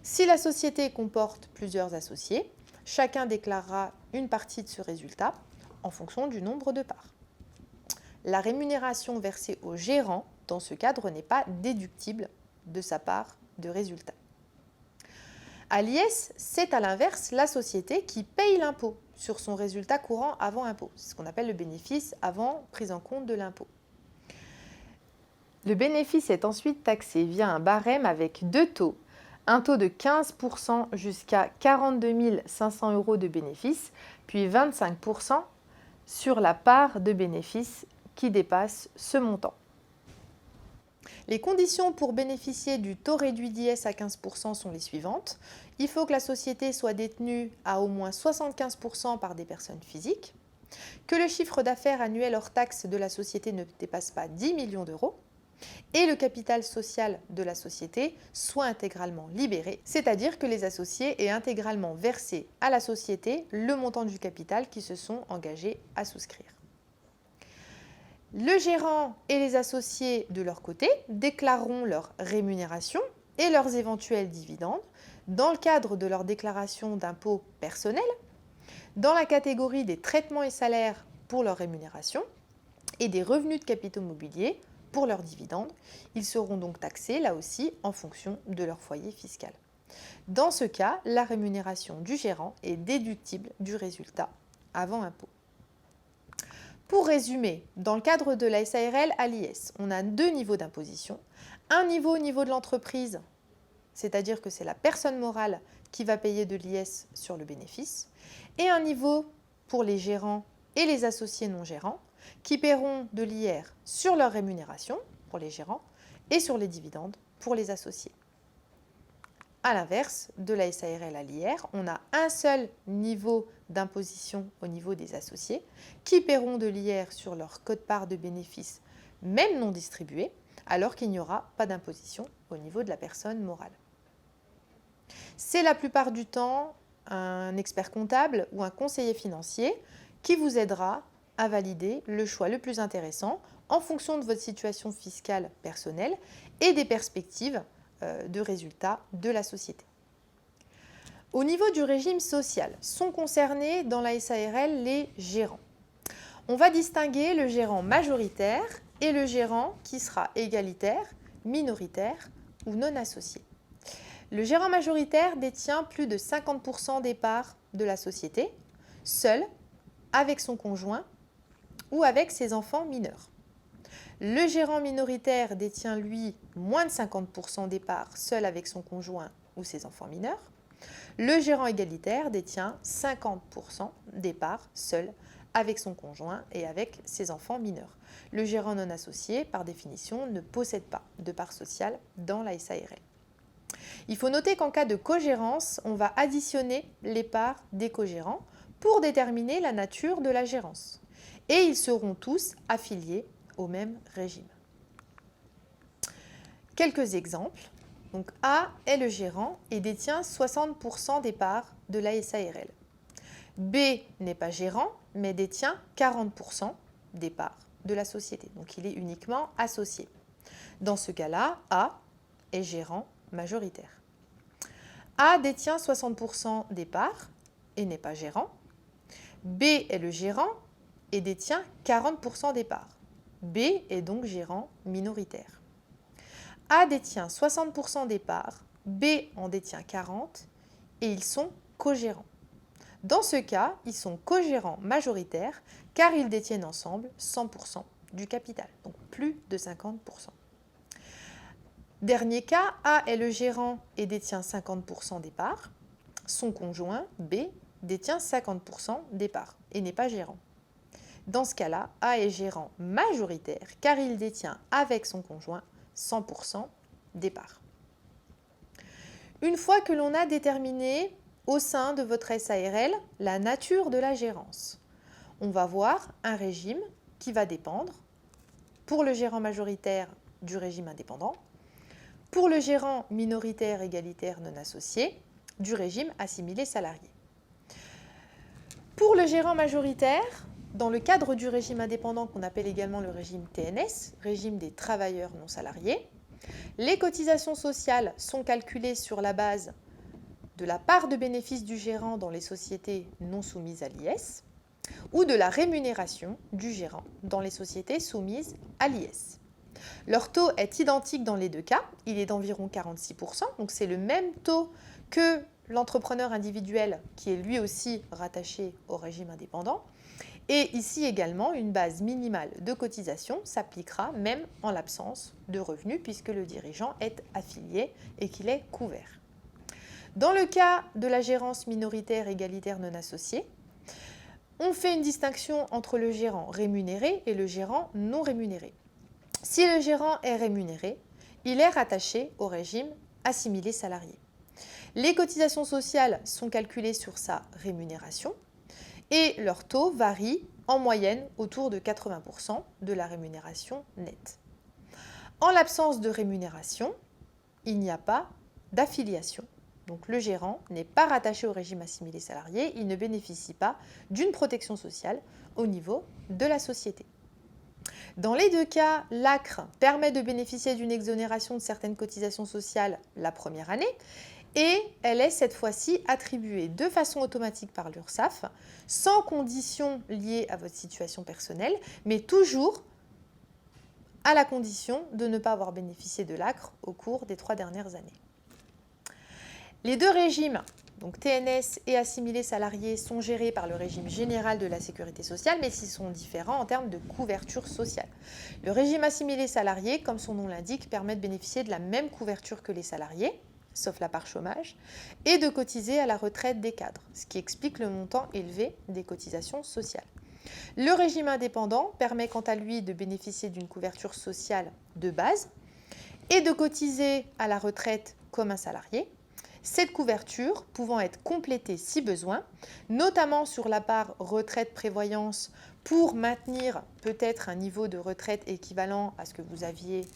Si la société comporte plusieurs associés, chacun déclarera une partie de ce résultat en fonction du nombre de parts. La rémunération versée au gérant, dans ce cadre, n'est pas déductible de sa part de résultat. À l'IS, c'est à l'inverse la société qui paye l'impôt sur son résultat courant avant impôt. C'est ce qu'on appelle le bénéfice avant prise en compte de l'impôt. Le bénéfice est ensuite taxé via un barème avec 2 taux. Un taux de 15% jusqu'à 42 500 € de bénéfice, puis 25% sur la part de bénéfice qui dépasse ce montant. Les conditions pour bénéficier du taux réduit d'IS à 15% sont les suivantes. Il faut que la société soit détenue à au moins 75% par des personnes physiques, que le chiffre d'affaires annuel hors taxe de la société ne dépasse pas 10 millions d'euros et le capital social de la société soit intégralement libéré, c'est-à-dire que les associés aient intégralement versé à la société le montant du capital qu'ils se sont engagés à souscrire. Le gérant et les associés, de leur côté, déclareront leur rémunération et leurs éventuels dividendes dans le cadre de leur déclaration d'impôt personnel, dans la catégorie des traitements et salaires pour leur rémunération et des revenus de capitaux mobiliers pour leurs dividendes. Ils seront donc taxés, là aussi, en fonction de leur foyer fiscal. Dans ce cas, la rémunération du gérant est déductible du résultat avant impôt. Pour résumer, dans le cadre de la SARL à l'IS, on a deux niveaux d'imposition. Un niveau au niveau de l'entreprise, c'est-à-dire que c'est la personne morale qui va payer de l'IS sur le bénéfice, et un niveau pour les gérants et les associés non gérants, qui paieront de l'IR sur leur rémunération, pour les gérants, et sur les dividendes, pour les associés. A l'inverse, de la SARL à l'IR, on a un seul niveau d'imposition au niveau des associés, qui paieront de l'IR sur leur quote-part de bénéfices, même non distribués, alors qu'il n'y aura pas d'imposition au niveau de la personne morale. C'est la plupart du temps un expert comptable ou un conseiller financier qui vous aidera à valider le choix le plus intéressant en fonction de votre situation fiscale personnelle et des perspectives de résultats de la société. Au niveau du régime social, sont concernés dans la SARL les gérants. On va distinguer le gérant majoritaire et le gérant qui sera égalitaire, minoritaire ou non associé. Le gérant majoritaire détient plus de 50% des parts de la société, seul, avec son conjoint ou avec ses enfants mineurs. Le gérant minoritaire détient, lui, moins de 50% des parts, seul avec son conjoint ou ses enfants mineurs. Le gérant égalitaire détient 50% des parts, seul, avec son conjoint et avec ses enfants mineurs. Le gérant non associé, par définition, ne possède pas de part sociale dans la SARL. Il faut noter qu'en cas de cogérance, on va additionner les parts des cogérants pour déterminer la nature de la gérance. Et ils seront tous affiliés au même régime. Quelques exemples. Donc A est le gérant et détient 60% des parts de la SARL. B n'est pas gérant, mais détient 40% des parts de la société. Donc il est uniquement associé. Dans ce cas-là, A est gérant majoritaire. A détient 60% des parts et n'est pas gérant. B est le gérant et détient 40% des parts. B est donc gérant minoritaire. A détient 60% des parts, B en détient 40% et ils sont cogérants. Dans ce cas, ils sont cogérants majoritaires car ils détiennent ensemble 100% du capital, donc plus de 50%. Dernier cas, A est le gérant et détient 50% des parts. Son conjoint, B, détient 50% des parts et n'est pas gérant. Dans ce cas-là, A est gérant majoritaire car il détient avec son conjoint 100% des parts. Une fois que l'on a déterminé au sein de votre SARL la nature de la gérance, on va voir un régime qui va dépendre pour le gérant majoritaire du régime indépendant, pour le gérant minoritaire égalitaire non associé du régime assimilé salarié. Pour le gérant majoritaire, dans le cadre du régime indépendant qu'on appelle également le régime TNS, régime des travailleurs non salariés, les cotisations sociales sont calculées sur la base de la part de bénéfice du gérant dans les sociétés non soumises à l'IS ou de la rémunération du gérant dans les sociétés soumises à l'IS. Leur taux est identique dans les deux cas, il est d'environ 46%, donc c'est le même taux que l'entrepreneur individuel qui est lui aussi rattaché au régime indépendant. Et ici également, une base minimale de cotisation s'appliquera même en l'absence de revenus puisque le dirigeant est affilié et qu'il est couvert. Dans le cas de la gérance minoritaire égalitaire non associée, on fait une distinction entre le gérant rémunéré et le gérant non rémunéré. Si le gérant est rémunéré, il est rattaché au régime assimilé salarié. Les cotisations sociales sont calculées sur sa rémunération et leur taux varie en moyenne autour de 80% de la rémunération nette. En l'absence de rémunération, il n'y a pas d'affiliation. Donc le gérant n'est pas rattaché au régime assimilé salarié, il ne bénéficie pas d'une protection sociale au niveau de la société. Dans les deux cas, l'ACRE permet de bénéficier d'une exonération de certaines cotisations sociales la première année et elle est cette fois-ci attribuée de façon automatique par l'URSSAF, sans conditions liées à votre situation personnelle, mais toujours à la condition de ne pas avoir bénéficié de l'ACRE au cours des 3 dernières années. Les deux régimes, donc TNS et assimilés salariés, sont gérés par le régime général de la sécurité sociale, mais ils sont différents en termes de couverture sociale. Le régime assimilé salarié, comme son nom l'indique, permet de bénéficier de la même couverture que les salariés, sauf la part chômage, et de cotiser à la retraite des cadres, ce qui explique le montant élevé des cotisations sociales. Le régime indépendant permet quant à lui de bénéficier d'une couverture sociale de base et de cotiser à la retraite comme un salarié, cette couverture pouvant être complétée si besoin, notamment sur la part retraite-prévoyance pour maintenir peut-être un niveau de retraite équivalent à ce que vous aviez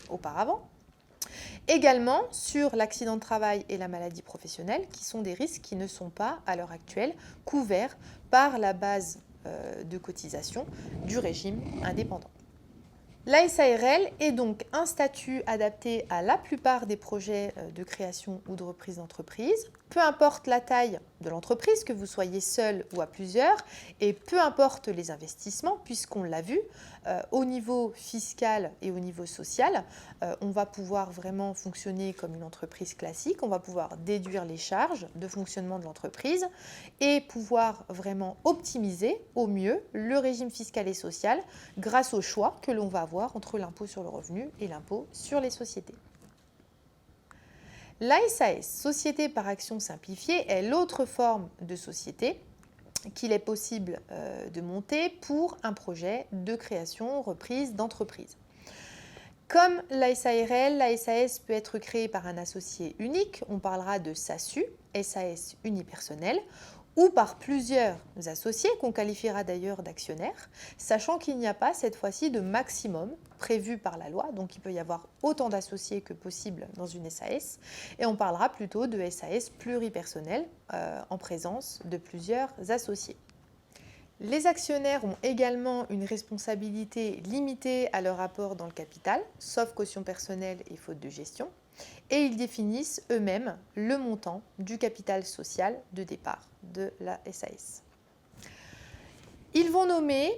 auparavant. Également sur l'accident de travail et la maladie professionnelle, qui sont des risques qui ne sont pas, à l'heure actuelle, couverts par la base de cotisation du régime indépendant. La SARL est donc un statut adapté à la plupart des projets de création ou de reprise d'entreprise, peu importe la taille de l'entreprise, que vous soyez seul ou à plusieurs, et peu importe les investissements, puisqu'on l'a vu, au niveau fiscal et au niveau social, on va pouvoir vraiment fonctionner comme une entreprise classique, on va pouvoir déduire les charges de fonctionnement de l'entreprise et pouvoir vraiment optimiser au mieux le régime fiscal et social grâce au choix que l'on va avoir entre l'impôt sur le revenu et l'impôt sur les sociétés. La SAS, Société par action simplifiée, est l'autre forme de société qu'il est possible de monter pour un projet de création, reprise d'entreprise. Comme la SARL, la SAS peut être créée par un associé unique, on parlera de SASU, SAS unipersonnel, ou par plusieurs associés, qu'on qualifiera d'ailleurs d'actionnaires, sachant qu'il n'y a pas cette fois-ci de maximum prévu par la loi, donc il peut y avoir autant d'associés que possible dans une SAS, et on parlera plutôt de SAS pluripersonnel en présence de plusieurs associés. Les actionnaires ont également une responsabilité limitée à leur apport dans le capital, sauf caution personnelle et faute de gestion, et ils définissent eux-mêmes le montant du capital social de départ de la SAS. Ils vont nommer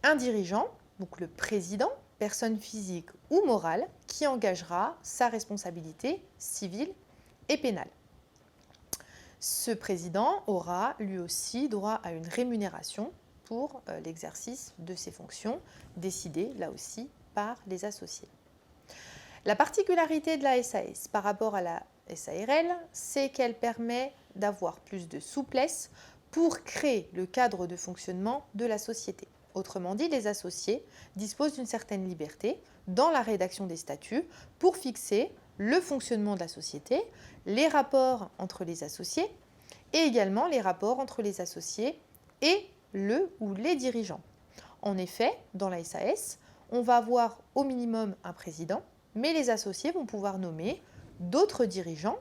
un dirigeant, donc le président, personne physique ou morale, qui engagera sa responsabilité civile et pénale. Ce président aura lui aussi droit à une rémunération pour l'exercice de ses fonctions, décidée là aussi par les associés. La particularité de la SAS par rapport à la SARL, c'est qu'elle permet d'avoir plus de souplesse pour créer le cadre de fonctionnement de la société. Autrement dit, les associés disposent d'une certaine liberté dans la rédaction des statuts pour fixer le fonctionnement de la société, les rapports entre les associés et également les rapports entre les associés et le ou les dirigeants. En effet, dans la SAS, on va avoir au minimum un président, mais les associés vont pouvoir nommer d'autres dirigeants.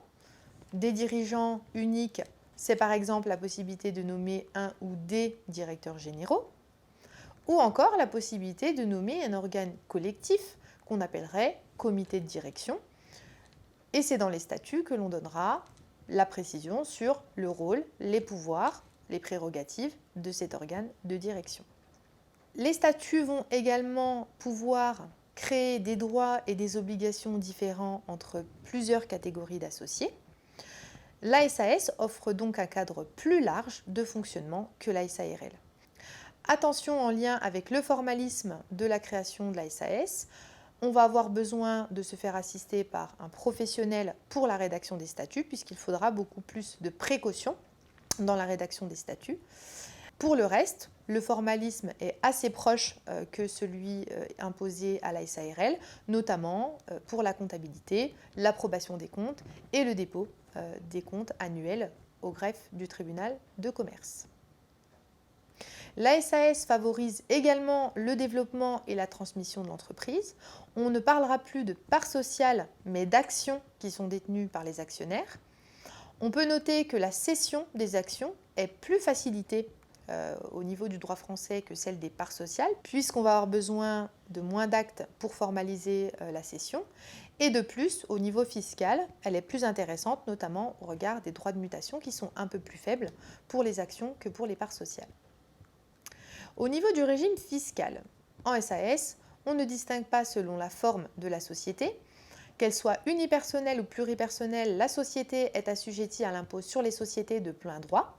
Des dirigeants uniques, c'est par exemple la possibilité de nommer un ou des directeurs généraux, ou encore la possibilité de nommer un organe collectif qu'on appellerait comité de direction. Et c'est dans les statuts que l'on donnera la précision sur le rôle, les pouvoirs, les prérogatives de cet organe de direction. Les statuts vont également pouvoir créer des droits et des obligations différents entre plusieurs catégories d'associés. La SAS offre donc un cadre plus large de fonctionnement que la SARL. Attention, en lien avec le formalisme de la création de la SAS, on va avoir besoin de se faire assister par un professionnel pour la rédaction des statuts, puisqu'il faudra beaucoup plus de précautions dans la rédaction des statuts. Pour le reste, le formalisme est assez proche que celui imposé à la SARL, notamment pour la comptabilité, l'approbation des comptes et le dépôt des comptes annuels au greffe du tribunal de commerce. La SAS favorise également le développement et la transmission de l'entreprise. On ne parlera plus de parts sociales, mais d'actions qui sont détenues par les actionnaires. On peut noter que la cession des actions est plus facilitée au niveau du droit français que celle des parts sociales, puisqu'on va avoir besoin de moins d'actes pour formaliser la cession. Et de plus, au niveau fiscal, elle est plus intéressante, notamment au regard des droits de mutation qui sont un peu plus faibles pour les actions que pour les parts sociales. Au niveau du régime fiscal, en SAS, on ne distingue pas selon la forme de la société. Qu'elle soit unipersonnelle ou pluripersonnelle, la société est assujettie à l'impôt sur les sociétés de plein droit.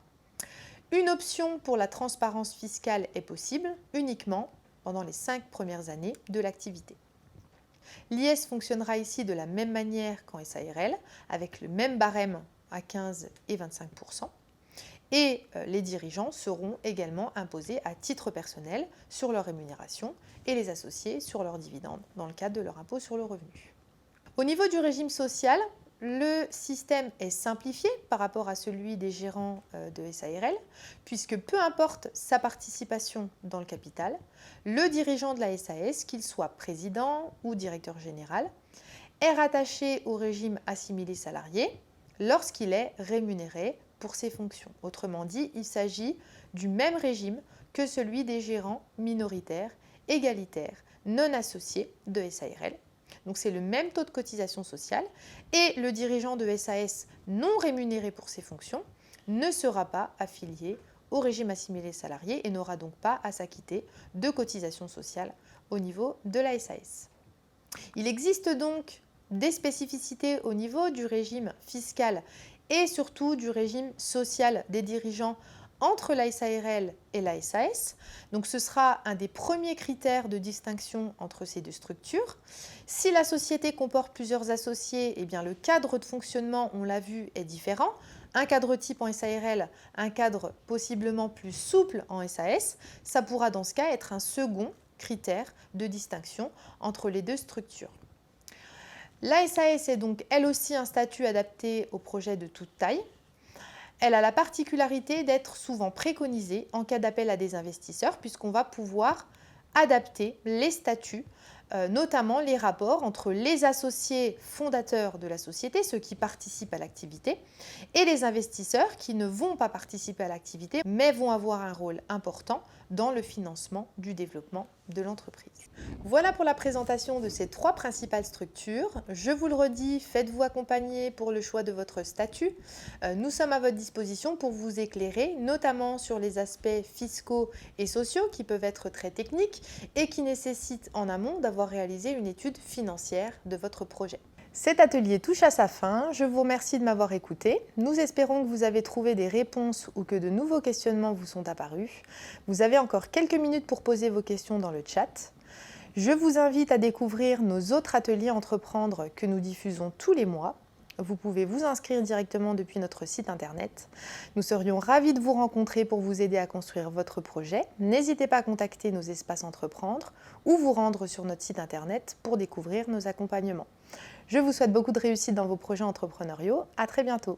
Une option pour la transparence fiscale est possible uniquement pendant les 5 premières années de l'activité. L'IS fonctionnera ici de la même manière qu'en SARL, avec le même barème à 15 et 25%. Et les dirigeants seront également imposés à titre personnel sur leur rémunération et les associés sur leurs dividendes dans le cadre de leur impôt sur le revenu. Au niveau du régime social, le système est simplifié par rapport à celui des gérants de SARL, puisque peu importe sa participation dans le capital, le dirigeant de la SAS, qu'il soit président ou directeur général, est rattaché au régime assimilé salarié lorsqu'il est rémunéré pour ses fonctions. Autrement dit, il s'agit du même régime que celui des gérants minoritaires, égalitaires, non associés de SARL. Donc c'est le même taux de cotisation sociale et le dirigeant de SAS non rémunéré pour ses fonctions ne sera pas affilié au régime assimilé salarié et n'aura donc pas à s'acquitter de cotisation sociale au niveau de la SAS. Il existe donc des spécificités au niveau du régime fiscal et surtout du régime social des dirigeants entre la SARL et la SAS. Donc ce sera un des premiers critères de distinction entre ces deux structures. Si la société comporte plusieurs associés, eh bien le cadre de fonctionnement, on l'a vu, est différent. Un cadre type en SARL, un cadre possiblement plus souple en SAS, ça pourra dans ce cas être un second critère de distinction entre les deux structures. La SAS est donc elle aussi un statut adapté aux projets de toute taille. Elle a la particularité d'être souvent préconisée en cas d'appel à des investisseurs puisqu'on va pouvoir adapter les statuts, notamment les rapports entre les associés fondateurs de la société, ceux qui participent à l'activité, et les investisseurs qui ne vont pas participer à l'activité mais vont avoir un rôle important dans le financement du développement de l'entreprise. Voilà pour la présentation de ces 3 principales structures. Je vous le redis, faites-vous accompagner pour le choix de votre statut. Nous sommes à votre disposition pour vous éclairer, notamment sur les aspects fiscaux et sociaux qui peuvent être très techniques et qui nécessitent en amont d'avoir réalisé une étude financière de votre projet. Cet atelier touche à sa fin. Je vous remercie de m'avoir écouté. Nous espérons que vous avez trouvé des réponses ou que de nouveaux questionnements vous sont apparus. Vous avez encore quelques minutes pour poser vos questions dans le chat. Je vous invite à découvrir nos autres ateliers Entreprendre que nous diffusons tous les mois. Vous pouvez vous inscrire directement depuis notre site internet. Nous serions ravis de vous rencontrer pour vous aider à construire votre projet. N'hésitez pas à contacter nos espaces Entreprendre ou vous rendre sur notre site internet pour découvrir nos accompagnements. Je vous souhaite beaucoup de réussite dans vos projets entrepreneuriaux. À très bientôt.